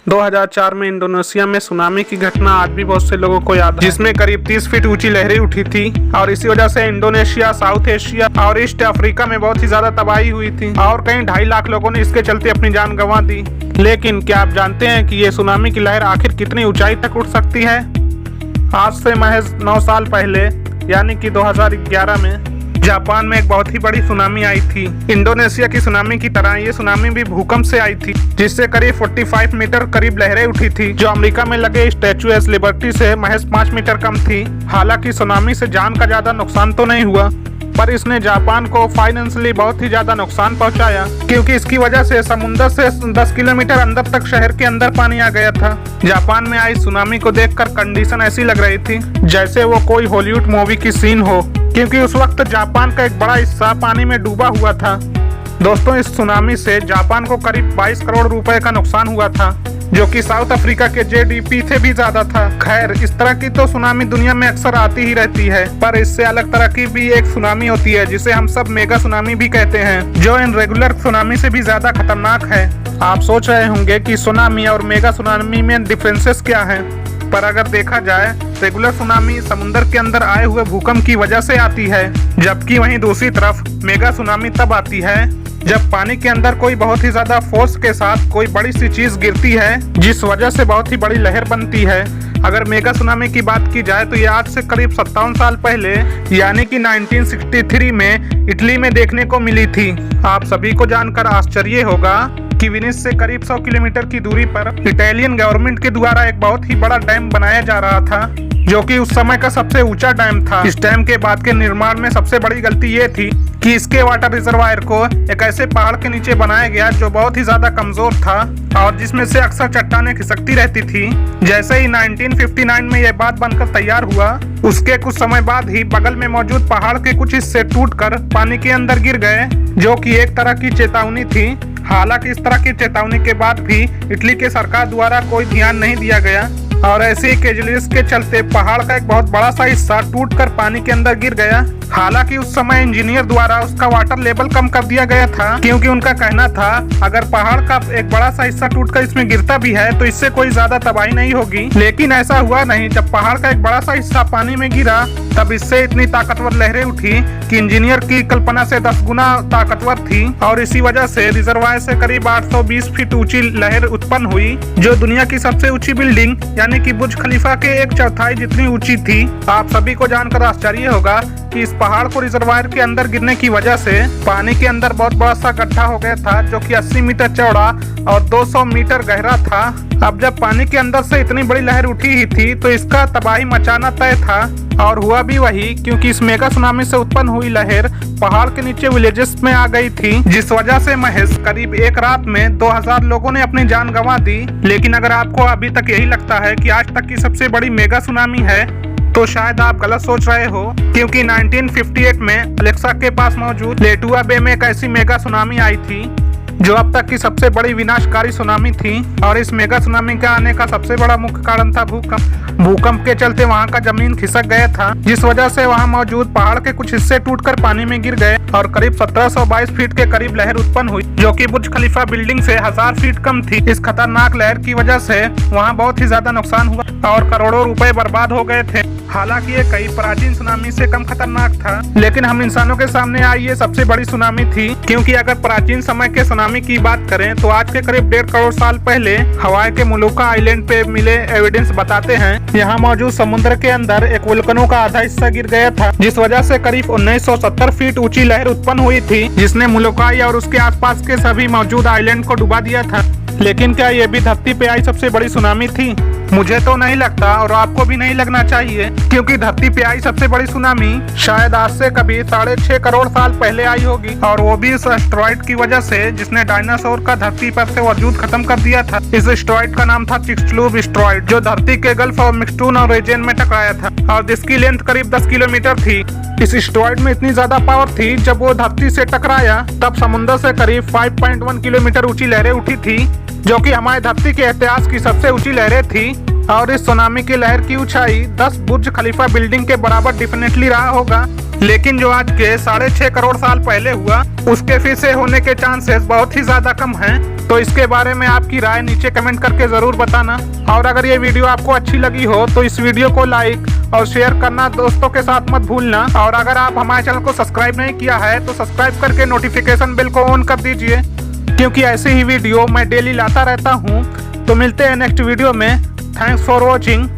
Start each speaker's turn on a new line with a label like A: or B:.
A: 2004 में इंडोनेशिया में सुनामी की घटना आज भी बहुत से लोगों को याद है, जिसमें करीब 30 फीट ऊंची लहरें उठी थी और इसी वजह से इंडोनेशिया, साउथ एशिया और ईस्ट अफ्रीका में बहुत ही ज्यादा तबाही हुई थी और कहीं 2.5 लाख लोगों ने इसके चलते अपनी जान गंवा दी। लेकिन क्या आप जानते हैं कि ये सुनामी की लहर आखिर कितनी ऊंचाई तक उठ सकती है? आज से महज 9 साल पहले यानी कि 2011 में जापान में एक बहुत ही बड़ी सुनामी आई थी। इंडोनेशिया की सुनामी की तरह ये सुनामी भी भूकंप से आई थी, जिससे करीब 45 मीटर करीब लहरें उठी थी, जो अमेरिका में लगे स्टैच्यू ऑफ लिबर्टी से महज 5 मीटर कम थी। हालांकि सुनामी से जान का ज्यादा नुकसान तो नहीं हुआ, पर इसने जापान को फाइनेंशियली बहुत ही ज्यादा नुकसान पहुंचाया, क्योंकि इसकी वजह से समुद्र से 10 किलोमीटर अंदर तक शहर के अंदर पानी आ गया था। जापान में आई सुनामी को देखकर कंडीशन ऐसी लग रही थी जैसे वो कोई हॉलीवुड मूवी की सीन हो, क्योंकि उस वक्त जापान का एक बड़ा हिस्सा पानी में डूबा हुआ था। दोस्तों, इस सुनामी से जापान को करीब 22 करोड़ रुपए का नुकसान हुआ था, जो कि साउथ अफ्रीका के जीडीपी से भी ज्यादा था। खैर, इस तरह की तो सुनामी दुनिया में अक्सर आती ही रहती है, पर इससे अलग तरह की भी एक सुनामी होती है जिसे हम सब मेगा सुनामी भी कहते हैं, जो इन रेगुलर सुनामी से भी ज्यादा खतरनाक है। आप सोच रहे होंगे कि सुनामी और मेगा सुनामी में डिफरेंसेस क्या है, पर अगर देखा जाए रेगुलर सुनामी समुद्र के अंदर आए हुए भूकंप की वजह से आती है, जबकि वहीं दूसरी तरफ मेगा सुनामी तब आती है जब पानी के अंदर कोई बहुत ही ज्यादा फोर्स के साथ कोई बड़ी सी चीज गिरती है, जिस वजह से बहुत ही बड़ी लहर बनती है। अगर मेगा सुनामी की बात की जाए तो ये आज से करीब 57 साल पहले यानी कि 1963 में इटली में देखने को मिली थी। आप सभी को जानकर आश्चर्य होगा कि वेनिस से करीब 100 किलोमीटर की दूरी पर इटालियन गवर्नमेंट के द्वारा एक बहुत ही बड़ा डैम बनाया जा रहा था, जो कि उस समय का सबसे ऊंचा डैम था। इस डैम के बाद के निर्माण में सबसे बड़ी गलती ये थी कि इसके वाटर रिजर्वायर को एक ऐसे पहाड़ के नीचे बनाया गया जो बहुत ही ज्यादा कमजोर था और जिसमें से अक्सर चट्टानें खिसकती रहती थी। जैसे ही 1959 में यह बात बनकर तैयार हुआ, उसके कुछ समय बाद ही बगल में मौजूद पहाड़ के कुछ हिस्से टूटकर पानी के अंदर गिर गए, जो कि एक तरह की चेतावनी थी। हालांकि इस तरह की चेतावनी के बाद भी इटली के सरकार द्वारा कोई ध्यान नहीं दिया गया और ऐसे ही केजलिस के चलते पहाड़ का एक बहुत बड़ा सा हिस्सा टूटकर पानी के अंदर गिर गया। हालांकि उस समय इंजीनियर द्वारा उसका वाटर लेवल कम कर दिया गया था, क्योंकि उनका कहना था अगर पहाड़ का एक बड़ा सा हिस्सा टूटकर इसमें गिरता भी है तो इससे कोई ज्यादा तबाही नहीं होगी। लेकिन ऐसा हुआ नहीं। जब पहाड़ का एक बड़ा सा हिस्सा पानी में गिरा तब इससे इतनी ताकतवर लहरें उठी कि इंजीनियर की कल्पना से 10 गुना ताकतवर थी और इसी वजह से रिजर्वायर से करीब 820 फीट ऊंची लहर उत्पन्न हुई, जो दुनिया की सबसे ऊंची बिल्डिंग यानी कि बुर्ज खलीफा के 1/4 जितनी ऊंची थी। आप सभी को जानकर आश्चर्य होगा कि इस पहाड़ को रिजर्वायर के अंदर गिरने की वजह से पानी के अंदर बहुत बड़ा सा गड्ढा हो गया था, जो कि 80 मीटर चौड़ा और 200 मीटर गहरा था। अब जब पानी के अंदर से इतनी बड़ी लहर उठी ही थी तो इसका तबाही मचाना तय था और हुआ भी वही, क्योंकि इस मेगा सुनामी से उत्पन्न हुई लहर पहाड़ के नीचे विलेजेस में आ गई थी, जिस वजह से महज करीब एक रात में 2000 लोगों ने अपनी जान गंवा दी। लेकिन अगर आपको अभी तक यही लगता है कि आज तक की सबसे बड़ी मेगा सुनामी है तो शायद आप गलत सोच रहे हो, क्योंकि 1958 में अलेक्सा के पास मौजूद लेटुआ बे में एक ऐसी मेगा सुनामी आई थी जो अब तक की सबसे बड़ी विनाशकारी सुनामी थी। और इस मेगा सुनामी के आने का सबसे बड़ा मुख्य कारण था भूकंप के चलते वहां का जमीन खिसक गया था, जिस वजह से वहां मौजूद पहाड़ के कुछ हिस्से टूटकर पानी में गिर गए और करीब 1722 फीट के करीब लहर उत्पन्न हुई, जो कि बुर्ज खलीफा बिल्डिंग से 1000 फीट कम थी। इस खतरनाक लहर की वजह से वहाँ बहुत ही ज्यादा नुकसान हुआ और करोड़ों रुपए बर्बाद हो गए थे। हालांकि ये कई प्राचीन सुनामी से कम खतरनाक था, लेकिन हम इंसानों के सामने आई ये सबसे बड़ी सुनामी थी, क्योंकि अगर प्राचीन समय के सुनामी की बात करें तो आज के करीब 1.5 करोड़ साल पहले हवाई के मोलुका आइलैंड पे मिले एविडेंस बताते हैं यहाँ मौजूद समुद्र के अंदर एक वोल्केनो का आधा हिस्सा गिर गया था, जिस वजह से करीब 1970 फीट ऊंची लहर उत्पन्न हुई थी, जिसने मोलुकाई और उसके आसपास के सभी मौजूद आइलैंड को डुबा दिया था। लेकिन क्या ये भी धरती पे आई सबसे बड़ी सुनामी थी? मुझे तो नहीं लगता और आपको भी नहीं लगना चाहिए, क्योंकि धरती पे आई सबसे बड़ी सुनामी शायद आज से कभी 6.5 करोड़ साल पहले आई होगी, और वो भी इस एस्टेरॉइड की वजह से जिसने डायनासोर का धरती पर से वजूद खत्म कर दिया था। इस एस्टेरॉइड का नाम था चिक्सलूब एस्टेरॉइड, जो धरती के गल्फ और मिक्सटून और रीजन में टकराया था और जिसकी लेंथ करीब 10 किलोमीटर थी। इस एस्टेरॉइड में इतनी ज्यादा पावर थी, जब वो धरती से टकराया तब समुद्र से करीब 5.1 किलोमीटर ऊंची लहरें उठी थी, जो कि हमारे धरती के इतिहास की सबसे ऊंची लहरें थी। और इस सुनामी की लहर की ऊंचाई 10 बुर्ज खलीफा बिल्डिंग के बराबर डेफिनेटली रहा होगा। लेकिन जो आज के 6.5 करोड़ साल पहले हुआ उसके फिर से होने के चांसेस बहुत ही ज्यादा कम हैं। तो इसके बारे में आपकी राय नीचे कमेंट करके जरूर बताना। और अगर ये वीडियो आपको अच्छी लगी हो तो इस वीडियो को लाइक और शेयर करना दोस्तों के साथ मत भूलना। और अगर आप हमारे चैनल को सब्सक्राइब नहीं किया है तो सब्सक्राइब करके नोटिफिकेशन बेल को ऑन कर दीजिए, क्योंकि ऐसे ही वीडियो मैं डेली लाता रहता हूँ। तो मिलते हैं नेक्स्ट वीडियो में। Thanks for watching.